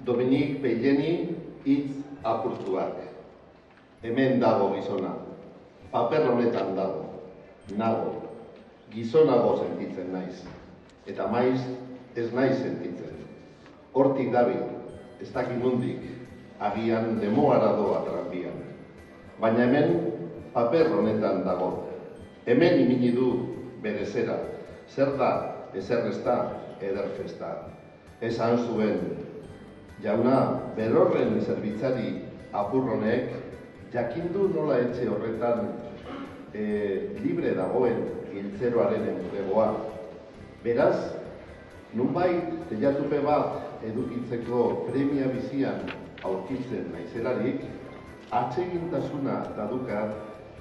Dominik Peilleni hitz apurtuak. Hemen dago gizona. Paper honetan dago. Nago. Gizonago sentitzen naiz. Eta maiz ez naiz sentitzen. Hortik dabil, ez dakit nondik, agian demogara doa tranbian. Baina hemen paper honetan dago. Hemen imini du bere zera. Zer da, ezer ez da, eder festa. Esan zuen, jauna, berorren zerbitzari apurronek, jakindu nola etxe horretan libre dagoen hiltzeroaren enplegoa. Beraz, nunbait teilatupe bat edukitzeko premia bizian aurkitzen naizelarik, atsegintasuna dadukat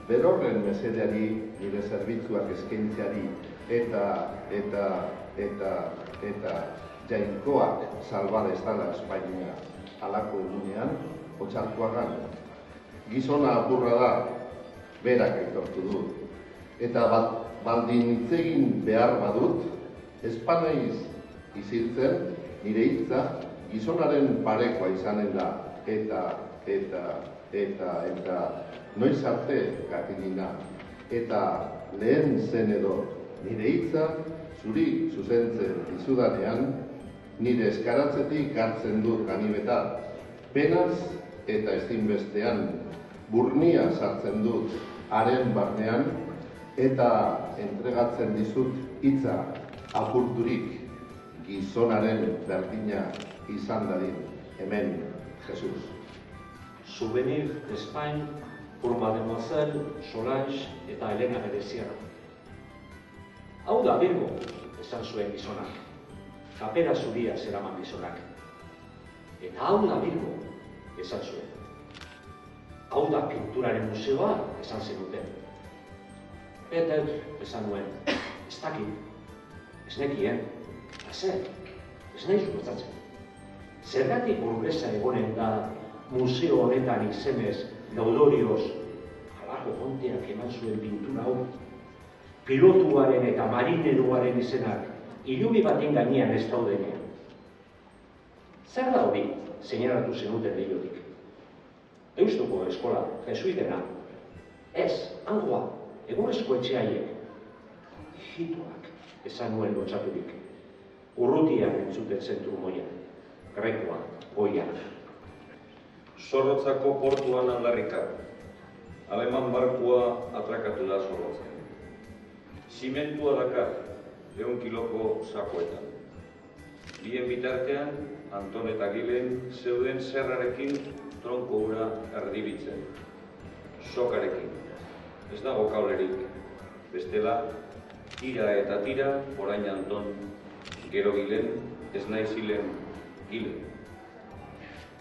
berorren mesedeari nire zerbitzuak eskaintzeari eta jainkoak salbada ez dala Espainia halako egunean, Otxarkoagan. Gizona apurra da, berak aitortu du. Eta baldin hitzegin behar badut, espanaiz iziltzen, nire hitza gizonaren parekoa izanen da. Eta noiz arte gatilina. Eta lehen zen edo nire hitza zuri zuzentzen dizudanean, nire eskaratzetik hartzen dut ganibeta. Penaz eta ezinbestean burnia sartzen dut haren barnean eta entregatzen dizut hitza apurturik gizonaren berdina izan dadin. Hemen, Jesus. Souvenir d'Espagne por Mademoiselle Solange eta Elena Mereziano. Hau da Bilbo, esan zuen gizonak. Kapera zuria zeraman gizonak. Eta hau da Bilbo, esan zuen. Hau da pinturaren museoa, esan zenuten. Peter, esan nuen, ez dakit, ez nekien, zer, ez nahi zupertzatzen. Zergatik burgesa egonen da museo honetan izenez Gaudorioz halako fonteak eman zuen pintura hau. Pilotuaren eta marineruaren izenak ilubi baten gainean ez daudenean. Zer da hori, seinalatu zenuten leihotik? Deustuko eskola, jesuitena. Ez, hangoa, egurrezko etxeaiek. Hijitoak, esan nuen lotsaturik. Urrutian entzuten zentu moia. Grekoa, goia. Zorrotzako portuan aldarrika. Aleman barkua atrakatu da Zorrotzen. Zimentua dakar, 100 kiloko sakoetan. Bien bitartean, Anton eta Gilen zeuden zerrarekin tronko ura erdibitzen. Sokarekin. Ez dago kaulerik. Bestela, tira eta tira, orain Anton, gero Gilen, ez nahi zilen Gilen.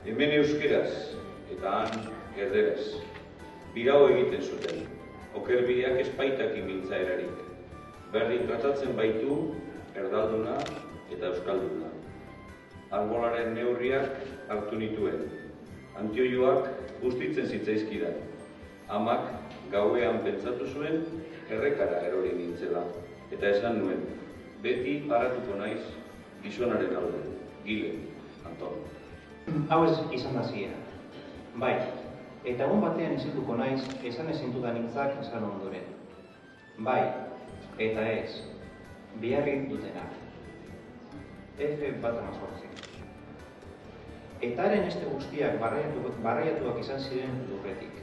Hemen euskeraz, eta han erderaz. Birao egiten zuten, okerbideak espaitak imintza erarik. Berdin tratatzen baitu, erdalduna eta euskalduna. Arbolaren neurriak hartu nituen. Antioioak bustitzen zitzaizkidan. Amak gauean pentsatu zuen, errekara erori nintzela. Eta esan nuen, beti haratuko naiz gizonaren alde. Gilen, Anton. Hau ez izan da ziena. Bai, eta egun batean izituko naiz esan ezintudan hitzak esan ondoren. Bai, eta ez, biharrik dutenak. F.18. Etaren este guztiak barraiatuak izan ziren lurretik.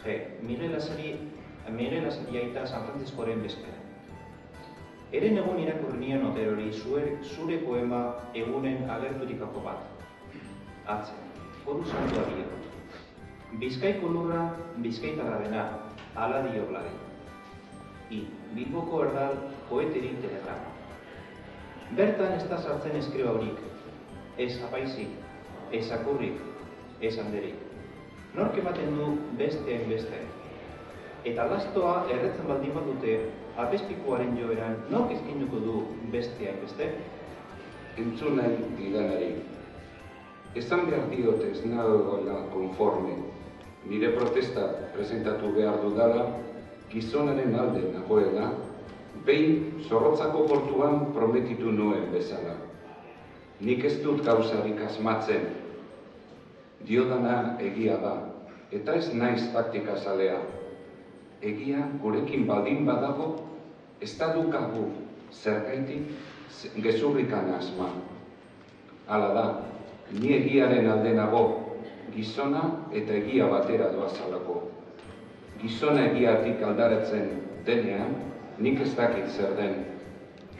G. Miguel Azeri aita San Franciscoren bezpera. Eren egun irakurri nion Oterori zure poema egunen agerturikako bat. Atzen, foru santua dio. Bizkaiko lurra, bizkaitarra dena, ala dio Bladi. I, Bilboko erdal, poeterik telegrama. Bertan ez da sartzen eskriba horik. Ez apaizik, ez akurrik, ez handerik. Nork ematen du besteen beste. Eta lastoa erretzen baldin bat dute, apespikoaren joeran, nork eskinuko du besteak beste? Entzun nahi didanari. Esan behar diot ez nagoela konforme. Nire protesta presentatu behar dudala, gizonaren alde nagoela, behin Zorrotzako portuan prometitu nuen bezala. nik ez dut gauzarik asmatzen. Diodana egia da, eta ez naiz taktikazalea. Egia gurekin baldin badago, ez da dukagu zergaitik gezurrikan asma. Hala da, ni egiaren alde nago, gizona eta egia batera doazalako. Gizona egiatik aldaratzen denean, nik ez dakit zer den.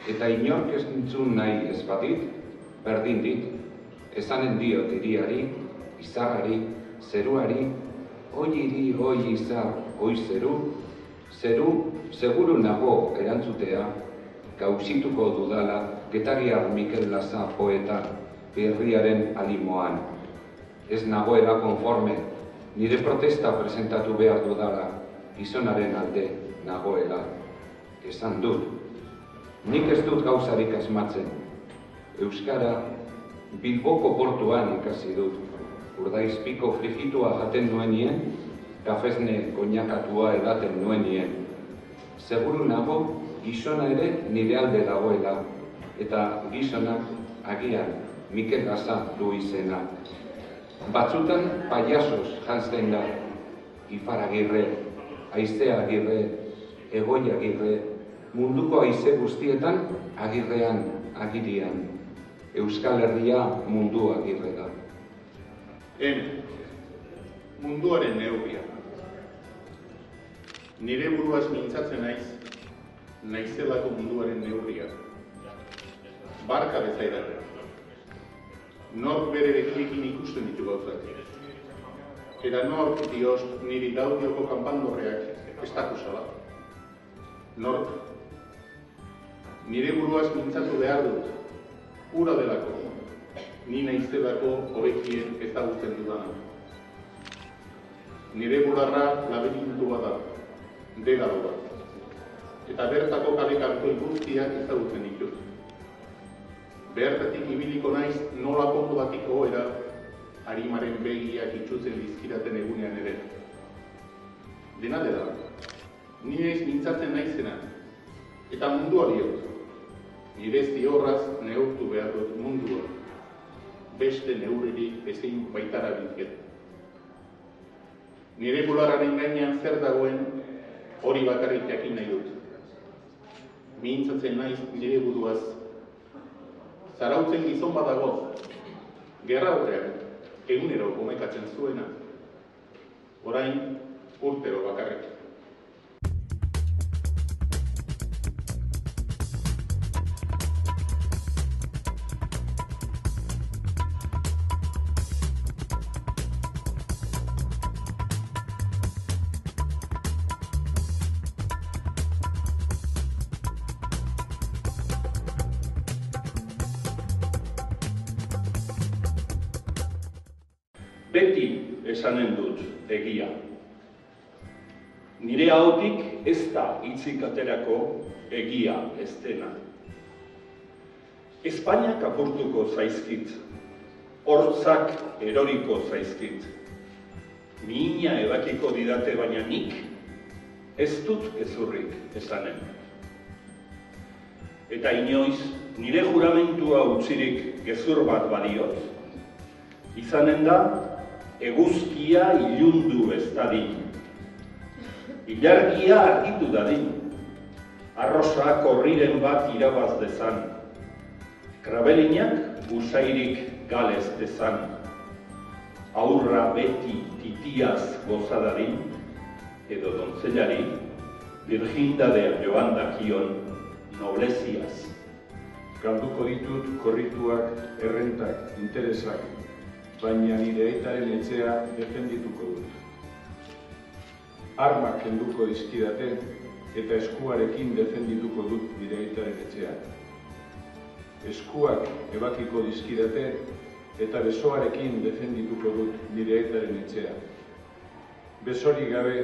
Eta inork ez nintzun nahi ez badit, berdin dit, esanen diot hiriari, izarrari, zeruari, oi hiri, oi izar, oi zeru, seguru nago erantzutea, gauzituko dudala Getariar Mikel Laza poeta berriaren animoan. Ez nagoela konforme, nire protesta presentatu behar dudala, gizonaren alde nagoela. Esan dut, nik ez dut gauzarik asmatzen. Euskara Bilboko portuan ikasi dut. Urdaizpiko frijitua jaten nuenien, kafesne koinakatua edaten nuenien. Seguru nago, gizona ere nire alde dagoela, eta gizonak agian Mikel Laza du izena. Batzutan paiasos janzten da, Ifar Agirre, Haize Agirre, Egoi Agirre, munduko haize guztietan agirrean, agirian. Euskal Herria mundu agirre da. Munduaren neurria. Nire buruaz mintzatzen naizelako munduaren neurria. Barka bezaidate. Nork bere bekiekin ikusten ditu gauzak. Eta nork dioz niri Gaudioko kanpandorreak ez dakusala. Nork nire buruaz mintzatu behar dut. Ura delako, ni naizelako hobekien ezagutzen dudana. Nire bularra labirintu bat da, degalo bat. Eta bertako kale-kartoi guztiak ezagutzen ditut. Bertatik ibiliko naiz nola kontudatiko goera, harimaren begiak itxutzen dizkiraten egunean ere. Dena dela, ni naiz mintzatzen naizena, eta mundua diot. Nire ziorraz neurtu behar dut mundua, beste neurririk ezin baitara bilket. Nire bularraren gainean zer dagoen hori bakarrik jakin nahi dut. Mintzatzen naiz nire buruaz. Zarautzen gizon badago, gerra aurrean, egunero komekatzen zuena. Orain, urtero bakarrik. Beti esanen dut egia. Nire ahotik ez da hitzik aterako egia ez dena. Espainiak apurtuko zaizkit, hortzak eroriko zaizkit. Mihina ebakiko didate baina nik ez dut gezurrik esanen. Eta inoiz nire juramentua utzirik gezur bat badiot, izanen da eguzkia ilundu ez dadin, ilargia argitu dadin, arrosa korriren bat irabaz dezan, krabelinak busairik galez dezan, aurra beti titiaz gozadadin, edo dontzelari virgindadea joan dakion nobleziaz. Galduko ditut korrituak, errentak, interesak, baina nire aitaren etxea defendituko dut. Armak kenduko dizkidate eta eskuarekin defendituko dut nire aitaren etxea. Eskuak ebakiko dizkidate eta besoarekin defendituko dut nire aitaren etxea. Besori gabe,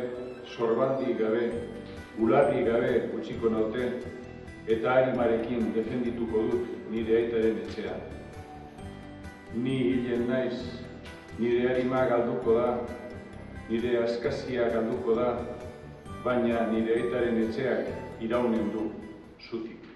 sorbaldi gabe, ularri gabe utziko naute eta arimarekin defendituko dut nire aitaren etxea. Ni hilen naiz, nire arima galduko da, nire askazia galduko da, baina nire aitaren etxeak iraunen du zutik.